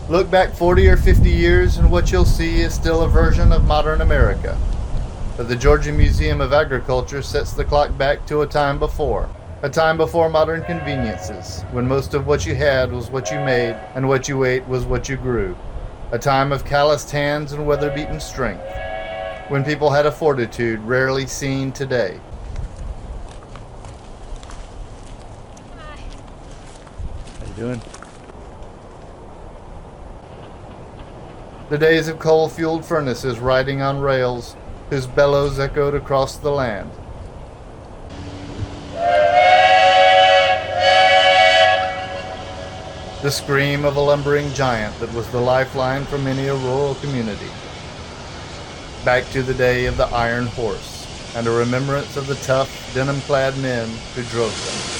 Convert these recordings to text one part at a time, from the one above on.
Look back 40 or 50 years and what you'll see is still a version of modern America. But the Georgia Museum of Agriculture sets the clock back to a time before modern conveniences, when most of what you had was what you made and what you ate was what you grew. A time of calloused hands and weather-beaten strength, when people had a fortitude rarely seen today. How you doing? The days of coal-fueled furnaces riding on rails whose bellows echoed across the land. The scream of a lumbering giant that was the lifeline for many a rural community. Back to the day of the iron horse, and a remembrance of the tough, denim-clad men who drove them.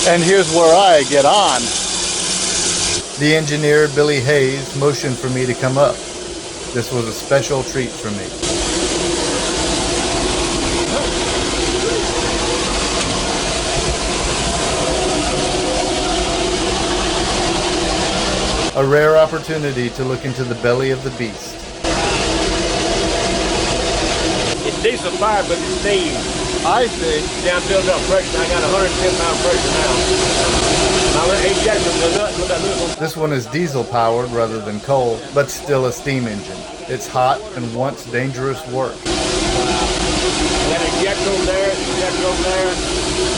And here's where I get on. The engineer, Billy Hayes, motioned for me to come up. This was a special treat for me. A rare opportunity to look into the belly of the beast. It's diesel fire, but it's steam. I see. Down build up pressure. I got 110 pound pressure now. Now eject the nut with that little. This one is diesel powered rather than coal, but still a steam engine. It's hot and wants dangerous work. That ejector over there, ejector over there.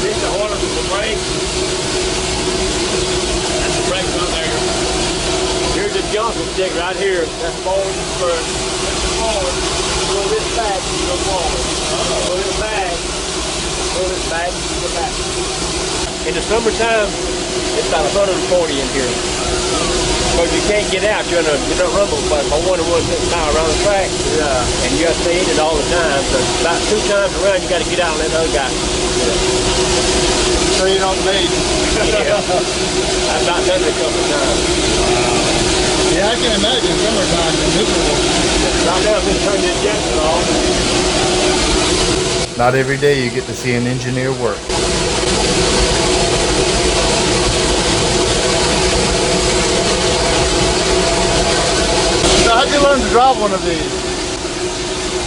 This the order for the brake. That's the brake right there. Here's the Johnson stick right here. That's forward and first. That's forward. Pull this back, go forward. Pull this back. Pull this back, go back. In the summertime, it's about 140 in here. Because you can't get out, you're in a rumble spot. I wonder what's this mile around the track. Yeah. And you have to stay in it all the time. So about 2 times around, you got to get out and let the other guy. So you don't leave. Yeah. I've about done it a couple of times. Yeah, I can imagine summertime is miserable. Right now, I've been turning the injection off. Not every day you get to see an engineer work. So how'd you learn to drive one of these?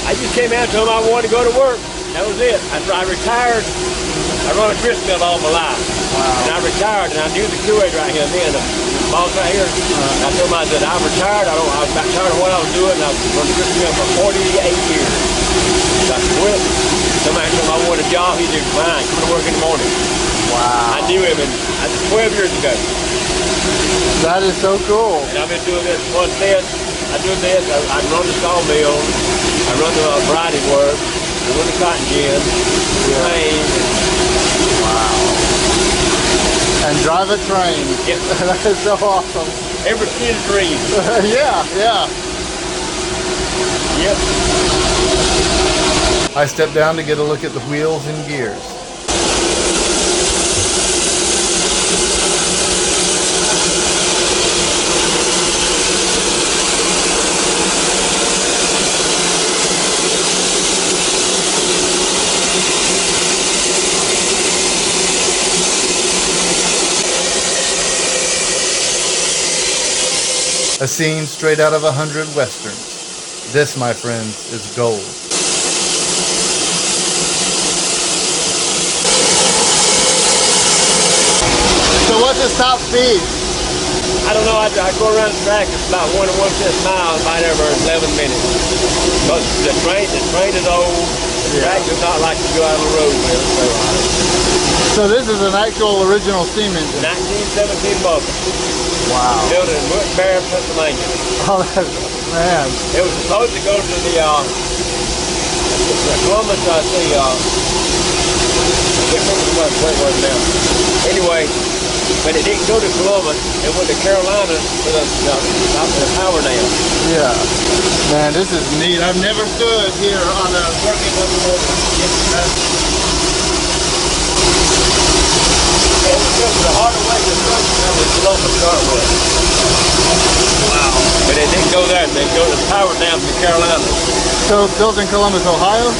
I just came out and told him I wanted to go to work. That was it. After I retired, I run a grist mill all my life. Wow. And I retired, and I knew the curator right here, then the boss right here. I told him, I said, I'm retired. I was about tired of what I was doing, and I was running a grist mill for 48 years. So I quit. Somebody told him I wanted a job. He said, fine, come to work in the morning. Wow. I knew him, and that's 12 years ago. That is so cool. And I've been doing this. What's this? I do this. I run the sawmill. I run the variety work. I run the cotton gin. Train. Wow. And drive a train. Yep. That is so awesome. Every kid's dream. Yeah, yeah. Yep. I stepped down to get a look at the wheels and gears. A scene straight out of 100 westerns. This, my friends, is gold. So what's his top speed? I don't know. I go around the track. It's about 1 to 1.5 miles, about every 11 minutes. But the train is old. Tractor's not like you go out on the road with. So this is an actual original steam engine. 1917 model. Wow. Built in Woodbury, Pennsylvania. Oh, that's, man. It was supposed to go to the Columbus, I see. I can't remember where it was now. Anyway, but it didn't go to Columbus. It went to Carolina for the power dam. Yeah. Man, this is neat. I've never stood here on a working locomotive. The harder way construction was Columbus to start with. Wow. But it didn't go there. They go to the power dam to Carolina. So it's built in Columbus, Ohio?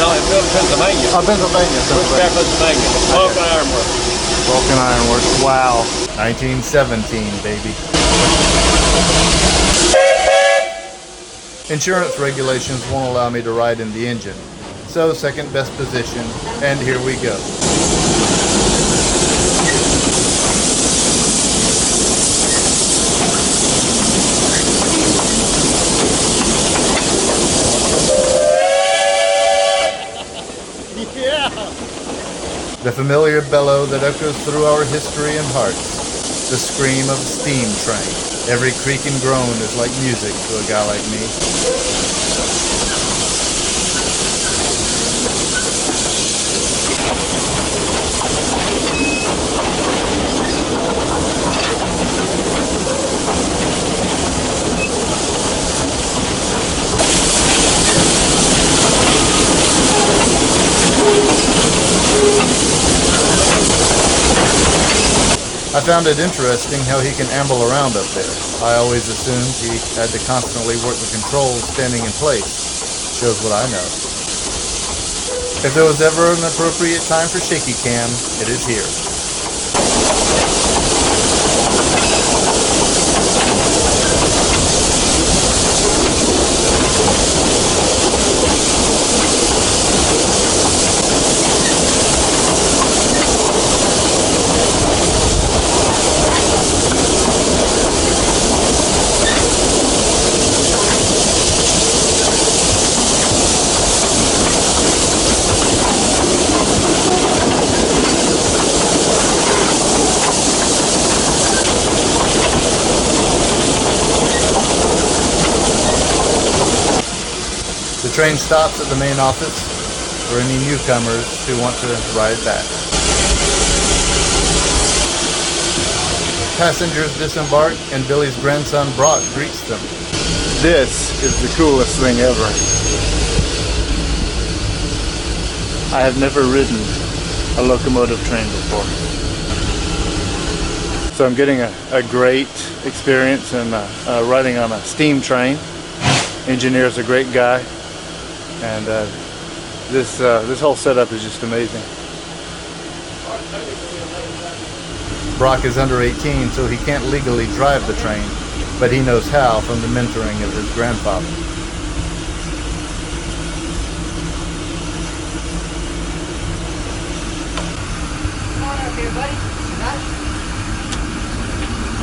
No, it's built in Pennsylvania. Oh, Pennsylvania. Pennsylvania. Vulcan Ironworks. Vulcan Ironworks. Wow. 1917, baby. Insurance regulations won't allow me to ride in the engine. So second best position, and here we go. The familiar bellow that echoes through our history and hearts. The scream of a steam train. Every creak and groan is like music to a guy like me. I found it interesting how he can amble around up there. I always assumed he had to constantly work the controls standing in place. Shows what I know. If there was ever an appropriate time for shaky cam, it is here. The train stops at the main office for any newcomers who want to ride back. Passengers disembark and Billy's grandson Brock greets them. This is the coolest thing ever. I have never ridden a locomotive train before. So I'm getting a great experience in riding on a steam train. Engineer's a great guy. And this whole setup is just amazing. Brock is under 18, so he can't legally drive the train, but he knows how from the mentoring of his grandfather. Come on up here, buddy.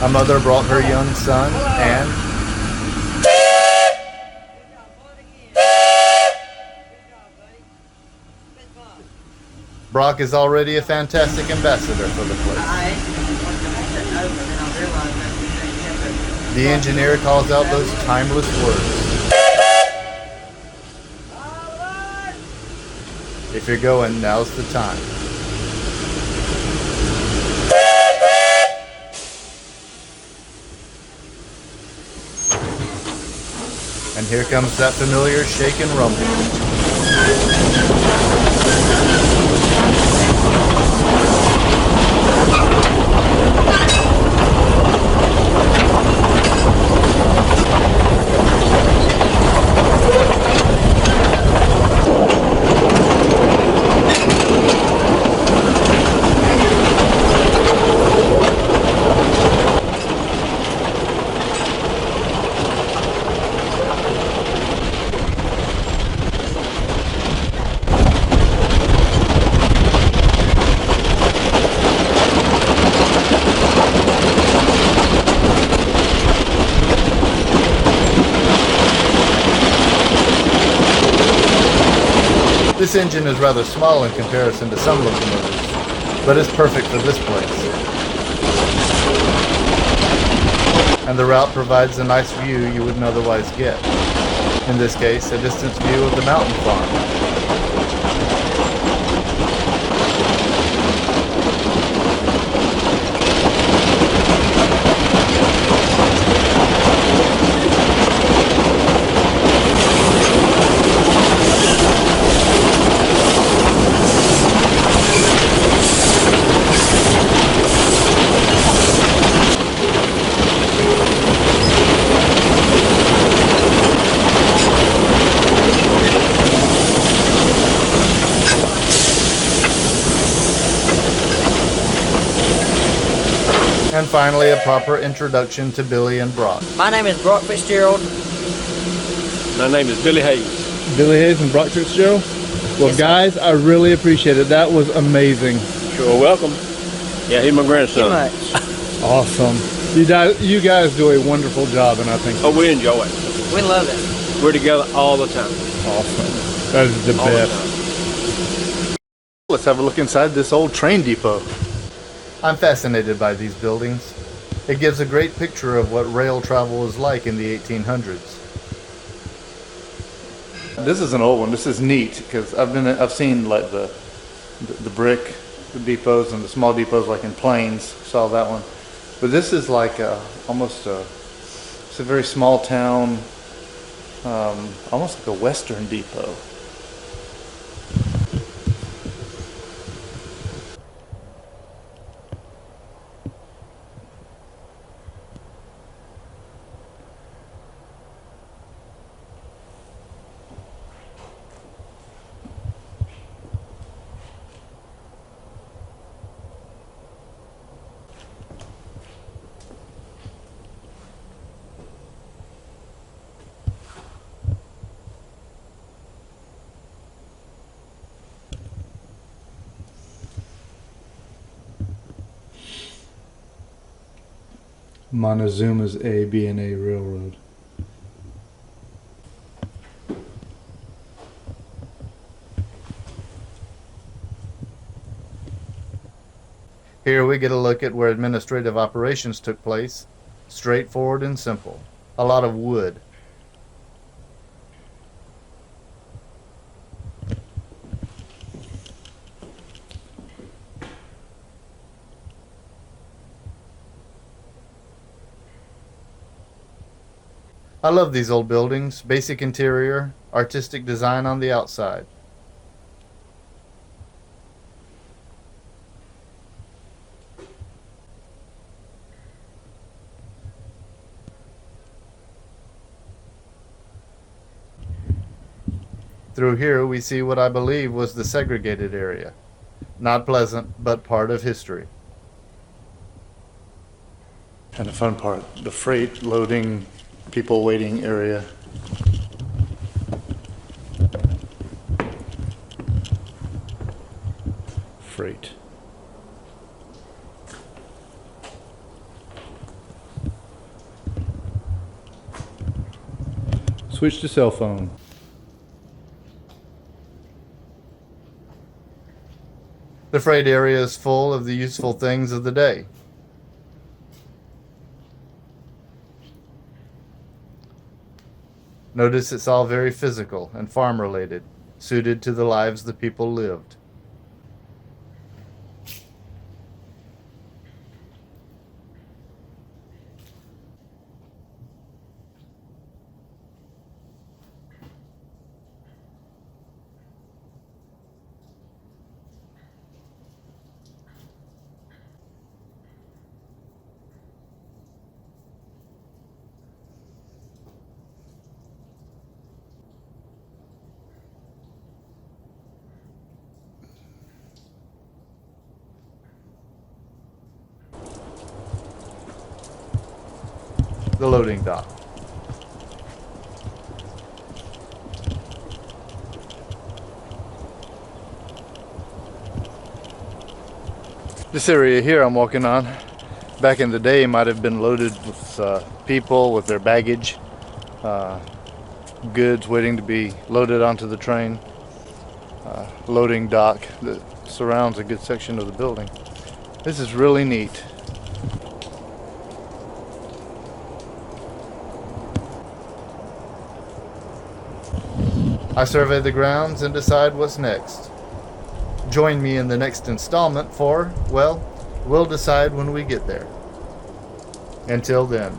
A mother brought her young son, and Brock is already a fantastic ambassador for the place. The engineer calls out those timeless words. If you're going, now's the time. And here comes that familiar shake and rumble. This engine is rather small in comparison to some locomotives, but it's perfect for this place. And the route provides a nice view you wouldn't otherwise get. In this case, a distance view of the mountain farm. And finally, a proper introduction to Billy and Brock. My name is Brock Fitzgerald. My name is Billy Hayes. Billy Hayes and Brock Fitzgerald. Well, Yes, sir. guys, I really appreciate it. That was amazing. Sure, welcome. Yeah, he's my Too grandson. much. Awesome. You guys do a wonderful job, and I think Oh, we enjoy it. We love it. We're together all the time. awesome. That is the All the best. time. Let's have a look inside this old train depot. I'm fascinated by these buildings. It gives a great picture of what rail travel was like in the 1800s. This is an old one. This is neat because I've seen like the brick depots and the small depots like in Plains. Saw that one, but this is like almost it's a very small town, almost like a Western depot. Montezuma's A&A Railroad. Here we get a look at where administrative operations took place. Straightforward and simple. A lot of wood. I love these old buildings. Basic interior, artistic design on the outside. Through here we see what I believe was the segregated area. Not pleasant, but part of history. And the fun part, the freight loading, people waiting area. Freight. Switch to cell phone. The freight area is full of the useful things of the day. Notice it's all very physical and farm related, suited to the lives the people lived. The loading dock. This area here I'm walking on, back in the day, might have been loaded with people with their baggage, goods waiting to be loaded onto the train. loading dock that surrounds a good section of the building. This is really neat. I survey the grounds and decide what's next. Join me in the next installment for, well, we'll decide when we get there. Until then.